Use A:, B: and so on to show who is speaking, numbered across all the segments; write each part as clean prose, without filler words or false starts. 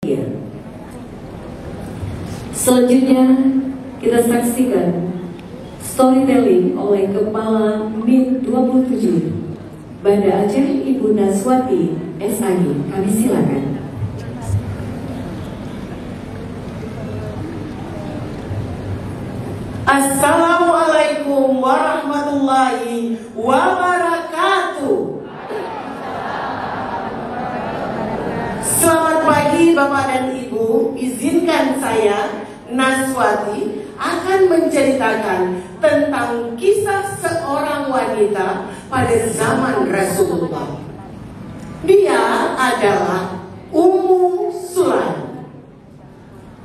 A: Ya. Selanjutnya kita saksikan storytelling oleh Kepala MIN 27 Banda Aceh Ibu Naswati SAG. Kami silakan.
B: Assalamualaikum warahmatullahi wabarakatuh. Selamat pagi Bapak dan Ibu. Izinkan saya, Naswati, akan menceritakan tentang kisah seorang wanita pada zaman Rasulullah. Dia adalah Ummu Sulaim.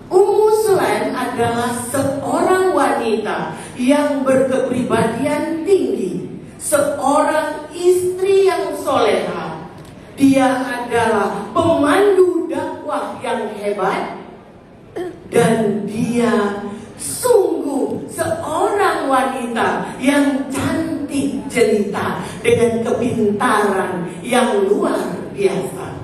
B: Ummu Sulaim adalah seorang wanita yang berkepribadian tinggi, seorang istri yang soleha. Dia adalah pemandu dakwah yang hebat, dan dia sungguh seorang wanita yang cantik jelita dengan kepintaran yang luar biasa.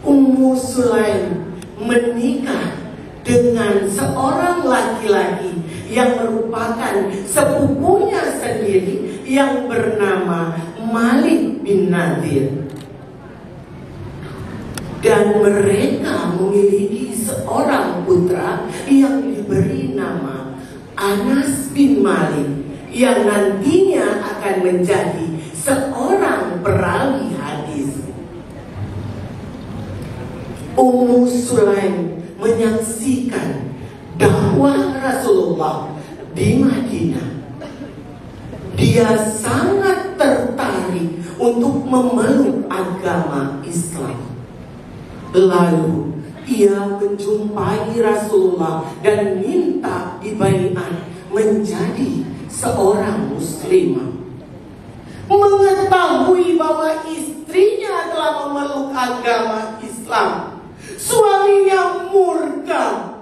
B: Ummu Sulaim menikah dengan seorang laki-laki yang merupakan sepupunya sendiri yang bernama Malik bin Nadir. Dan mereka memiliki seorang putra yang diberi nama Anas bin Malik, yang nantinya akan menjadi seorang perawi hadis. Ummu Sulaim menyaksikan dakwah Rasulullah di Madinah. Dia sangat tertarik untuk memeluk agama Islam. Lalu ia menjumpai Rasulullah dan minta dibaiat menjadi seorang muslimah. Mengetahui bahwa istrinya telah memeluk agama Islam, suaminya murka.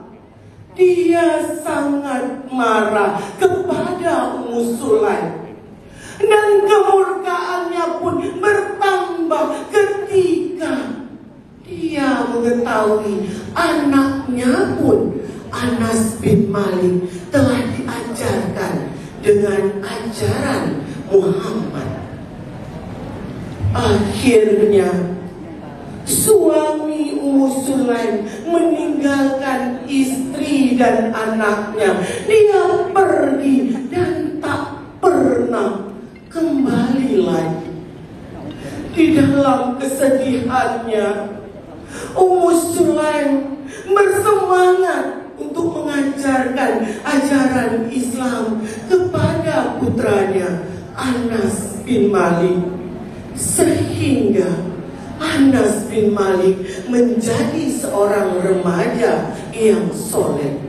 B: Dia sangat marah kepada Ummu Sulaim, dan kemurkaannya pun bertambah ketika dia mengetahui anaknya pun, Anas bin Malik, telah diajarkan dengan ajaran Muhammad. Akhirnya suami Ummu Sulaim meninggalkan istri dan anaknya. Dia pergi dan tak pernah kembali lagi. Di dalam kesedihannya, Ummu Sulaim bersemangat untuk mengajarkan ajaran Islam kepada putranya Anas bin Malik, sehingga Anas bin Malik menjadi seorang remaja yang soleh.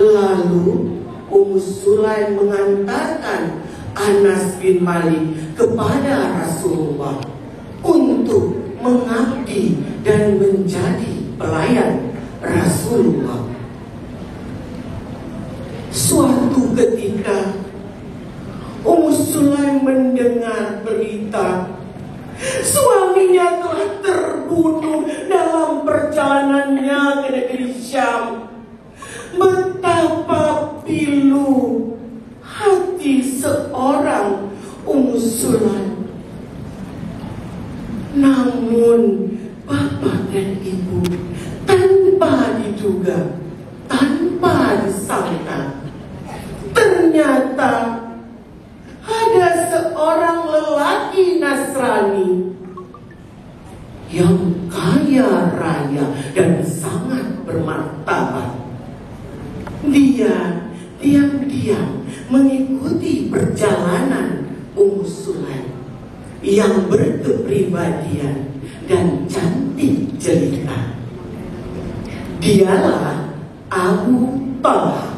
B: Lalu Ummu Sulaim mengantarkan Anas bin Malik kepada Rasulullah untuk mengabdi dan menjadi pelayan Rasulullah. Suatu ketika Ummu Sulaim mendengar berita suaminya telah terbunuh dalam perjalanannya ke negeri Syam. Betapa pilu hati seorang Ummu Sulaim. Namun Bapak dan Ibu, tanpa diduga, tanpa disangka, ternyata ada seorang lelaki Nasrani yang kaya raya dan sangat bermartabat. Dia diam-diam mengikuti perjalanan Ummu Sulaim yang berkepribadian dan cantik jelita. Dialah Abu Talha.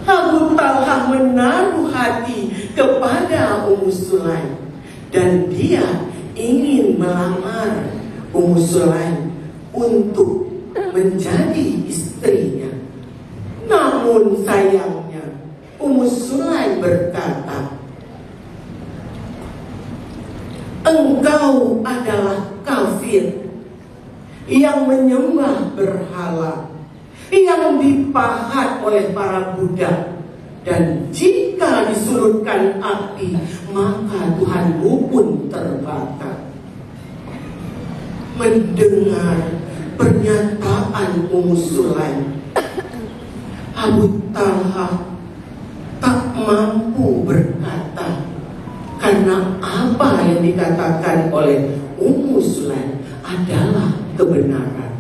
B: Abu Talha menaruh hati kepada Ummu Sulaim, dan dia ingin melamar Ummu Sulaim untuk menjadi istrinya. Namun sayangnya Ummu Sulaim berkata, "Engkau adalah kafir. yang menyembah berhala, yang dipahat oleh para budak, dan jika disurutkan api, maka Tuhanmu pun terbakar. Mendengar pernyataan Ummu Sulaim, Abu Talha tak mampu berkata, karena apa yang dikatakan oleh Ummu Sulaim adalah kebenaran.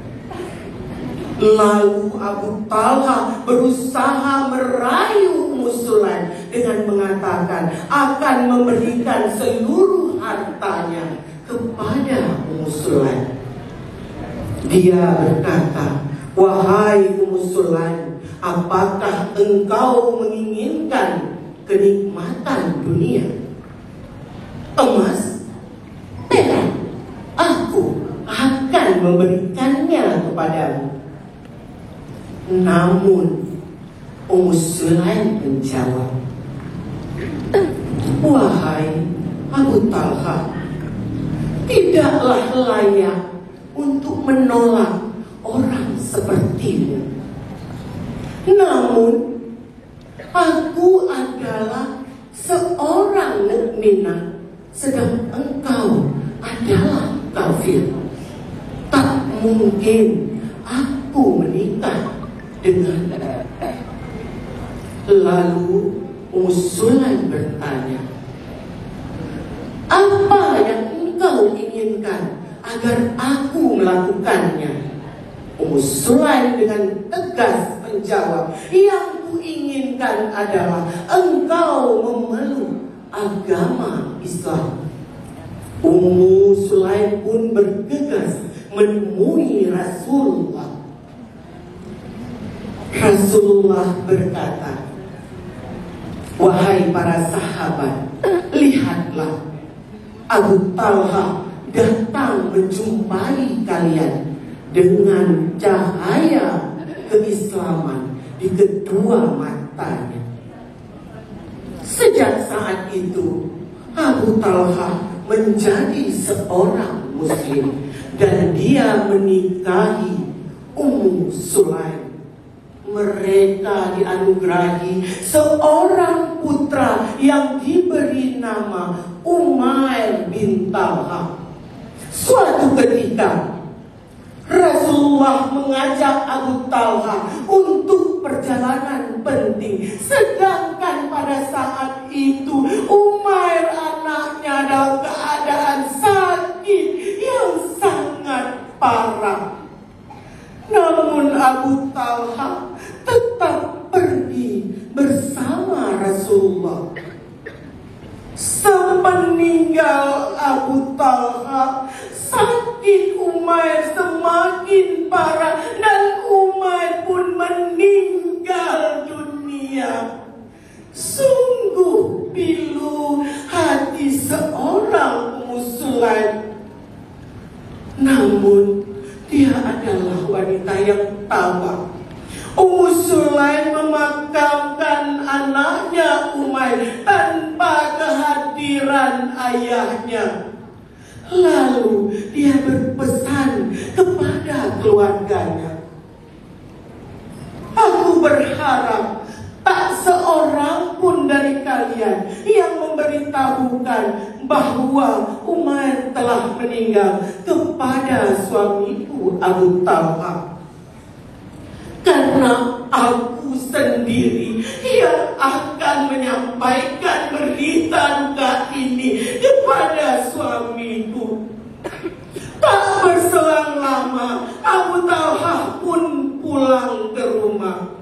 B: Lalu Abu Talha berusaha merayu Ummu Sulaim dengan mengatakan akan memberikan seluruh hartanya kepada Ummu Sulaim. Dia berkata, "Wahai Ummu Sulaim, apakah engkau menginginkan kenikmatan dunia? Emas, perak, aku akan memberikannya kepadamu." Namun Ummu Sulaim menjawab, "Wahai Abu Talha, tidaklah layak untuk menolak orang sepertimu. Namun aku adalah seorang mukminah, sedang engkau adalah kafir. Tak mungkin aku menikah dengan." Lalu Ummu Sulaim bertanya, "Apa yang engkau inginkan agar aku melakukannya?" Ummu Sulaim dengan tegas menjawab, "Yang kuinginkan adalah engkau memeluk agama Islam." Ummu Sulaim pun bergegas menemui Rasulullah. Rasulullah berkata, "Wahai para sahabat, lihatlah, Abu Talha datang menjumpai kalian dengan cahaya keislaman di kedua matanya." Sejak saat itu Abu Talha menjadi seorang muslim dan dia menikahi Ummu Sulaim. Mereka dianugerahi seorang putra yang diberi nama Umair bin Talha. Suatu ketika Rasulullah mengajak Abu Talha untuk perjalanan penting, sedangkan pada saat itu Umair anaknya dalam keadaan sakit yang sangat parah. Namun Abu Talha tetap pergi bersama Rasulullah. Semeninggal Abu Talha, sakit Umair semakin parah dan Umair pun meninggal dunia. Sungguh pilu hati seorang Ummu Sulaim. Namun dia adalah wanita yang tabah. Ummu Sulaim memakamkan anaknya Umair tanpa kehadiran ayahnya. Lalu dia berpesan kepada keluarganya, "Aku berharap tak seorang pun dari kalian yang memberitahukan bahwa Umair telah meninggal kepada suamiku Abu Talha. Karena aku sendiri yang akan menyampaikan berita duka ini kepada suamiku." Tak berselang lama Abu Talha pun pulang ke rumah.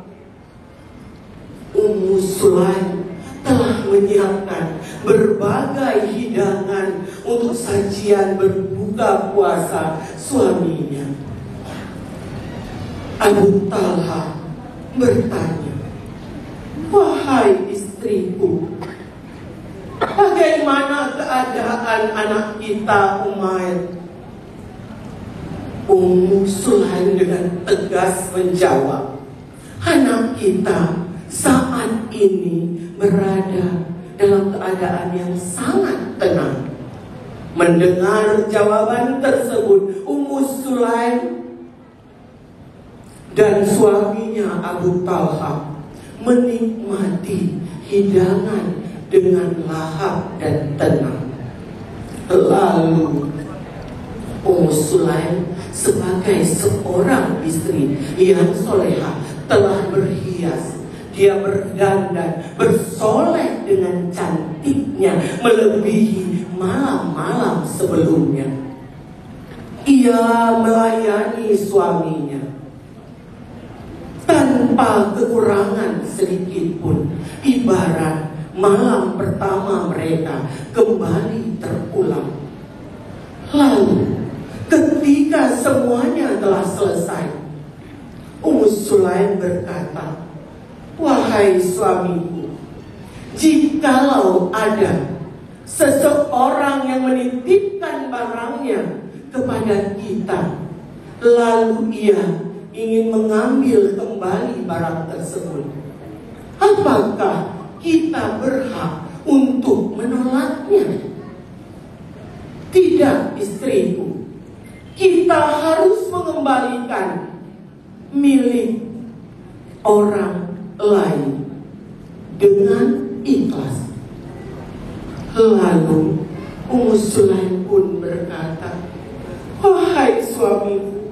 B: Ummu Sulaim telah menyiapkan berbagai hidangan untuk sajian berbuka puasa suaminya. Abu Talha bertanya, "Wahai istriku, bagaimana keadaan anak kita Umair?" Ummu Sulaim dengan tegas menjawab, "Anak kita saat ini berada dalam keadaan yang sangat tenang." Mendengar jawaban tersebut, Ummu Sulaim dan suaminya Abu Talha menikmati hidangan dengan lahap dan tenang. Lalu Sulaim sebagai seorang istri yang soleha telah berhias, dia berdandan, bersolek dengan cantiknya melebihi malam-malam sebelumnya. Ia melayani suaminya tanpa kekurangan sedikit pun, ibarat malam pertama mereka kembali terulang. Lalu ketika semuanya telah selesai, Sulaim berkata, "Wahai suamiku, jikalau ada seseorang yang menitipkan barangnya kepada kita, lalu ia ingin mengambil kembali barang tersebut, apakah kita berhak untuk menolaknya?" "Tidak, istriku, kita harus mengembalikan milik orang lain dengan ikhlas." Lalu Sulaim pun berkata, "Wahai suamiku,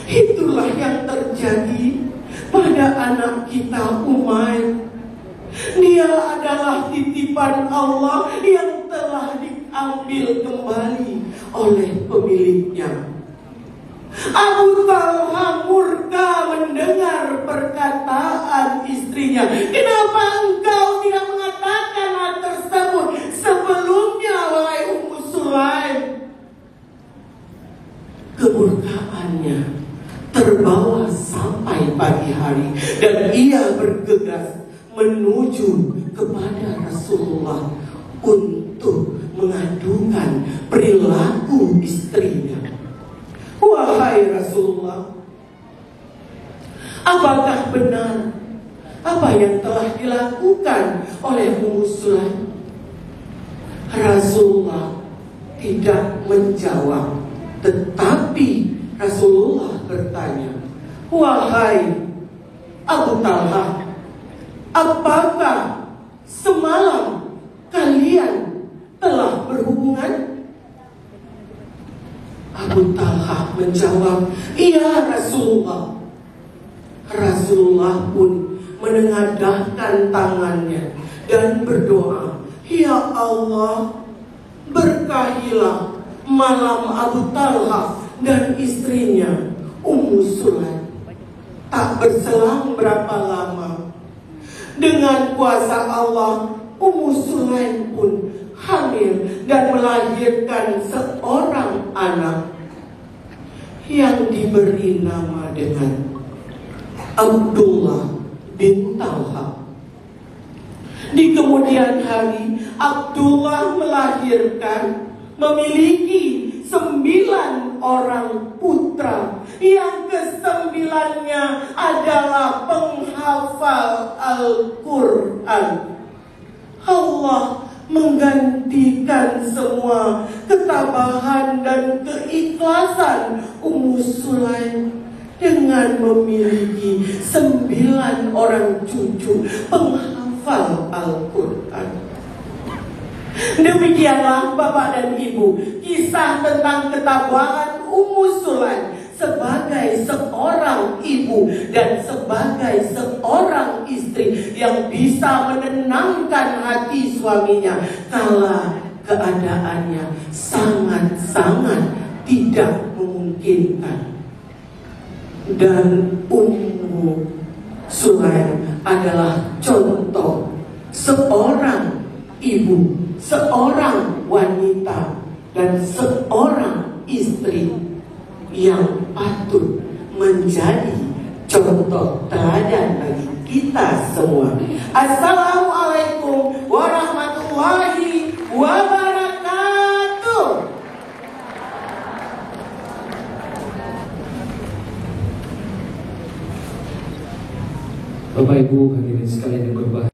B: itulah yang terjadi pada anak kita Umair. Dia adalah titipan Allah yang telah diambil kembali oleh pemiliknya." Abu Talha murka mendengar perkataan istrinya. "Kenapa engkau tidak mengatakan hal tersebut sebelumnya, wahai Sulaim?" Kemurkaannya terbawa sampai pagi hari dan ia bergegas menuju kepada Rasulullah untuk mengadukan perilaku istrinya. "Wahai Rasulullah, apakah benar apa yang telah dilakukan oleh Sulaim?" Rasulullah tidak menjawab, tetapi Rasulullah bertanya, "Wahai Abu Talha, apakah semalam kalian telah berhubungan?" Abu Talha menjawab, "Iya Rasulullah." Rasulullah pun menengadahkan tangannya dan berdoa, "Ya Allah, berkahilah malam Abu Talha dan istrinya Sulaim." Tak berselang berapa lama, dengan kuasa Allah, Sulaim pun hamil dan melahirkan seorang anak yang diberi nama dengan Abdullah bin Talha. Di kemudian hari, Abdullah melahirkan, memiliki 9 orang putra, yang ke-9-nya adalah penghafal Al-Quran. Allah menggantikan semua ketabahan dan keikhlasan Sulaim dengan memiliki 9 orang cucu penghafal Al-Quran. Demikianlah Bapak dan Ibu, kisah tentang ketabahan Sulaim sebagai seorang ibu dan sebagai seorang istri yang bisa menenangkan hati suaminya kala keadaannya sangat-sangat tidak memungkinkan. Dan Sulaim adalah contoh seorang ibu, seorang wanita, dan seorang istri yang patut menjadi contoh teladan bagi kita semua. Assalamualaikum warahmatullahi wabarakatuh.
C: Bapak Ibu hadirin sekalian yang berbahagia,